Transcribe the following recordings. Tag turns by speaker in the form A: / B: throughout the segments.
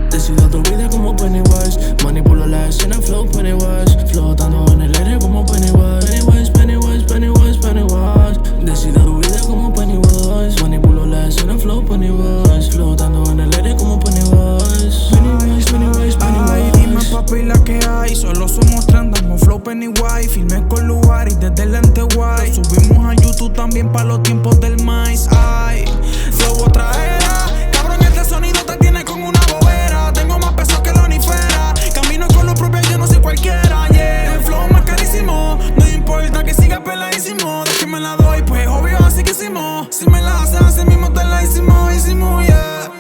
A: Decido tu vida como Pennywise, manipulo la escena flow Pennywise, flotando en el aire como Pennywise. Pennywise, Pennywise, Pennywise, Pennywise. Decido tu vida como Pennywise, manipulo la escena flow Pennywise, flotando en el aire como Pennywise. Pennywise, Pennywise, Pennywise.
B: Ay, dime papi la que hay, solo somos tres, andamos flow Pennywise. Filmé con lugar y desde el Anteguay. Lo subimos a YouTube también para los tiempos del maíz. Ay, flow otra era, cabrón este sonido te tiene con una bobera. Tengo más peso que la onifera, camino con los propios, yo no soy cualquiera. Yeah, el flow más carísimo, no importa que siga peladísimo. De que me la doy, pues obvio así que hicimos. Si me la haces así mismo te la hicimos, yeah.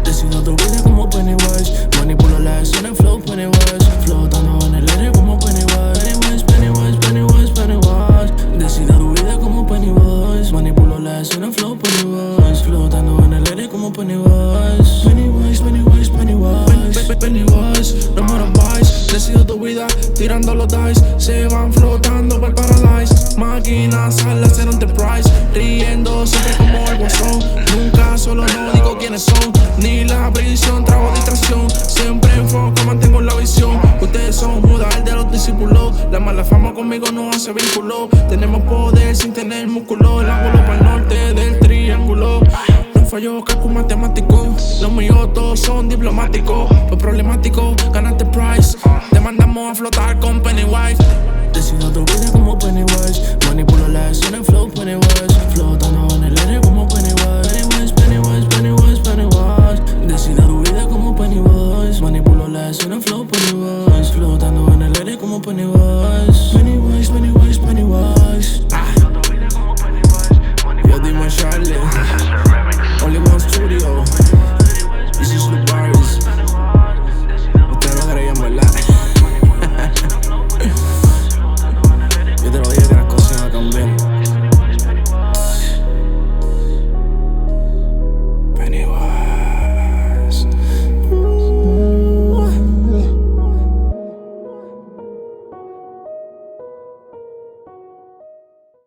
A: Decido tu vida como Pennywise, manipulo la escena flow Pennywise, flotando en el aire como Pennywise. Pennywise, Pennywise, Pennywise, Pennywise. Decido tu vida como Pennywise, manipulo la escena flow Pennywise, flotando en el aire como Pennywise. Pennywise, Pennywise, Pennywise, Pennywise, no more advice. Decido tu vida tirando los dice, se van flotando para el paradise. Máquinas al hacer Enterprise, riendo siempre como el guasón. Nunca solo no digo quiénes son, ni la prisión trago distracción. Siempre enfoco, mantengo la visión. Ustedes son Judas, el de los discípulos. La mala fama conmigo no hace vínculo. Tenemos poder sin tener músculo. El ángulo para el norte del triángulo. No fallo cálculo matemático. Los míos todos son diplomáticos. Fue problemático, ganaste prize. Te mandamos a flotar con Pennywise. Decido tu vida como Pennywise, manipulo la escena flow Pennywise, flotando en el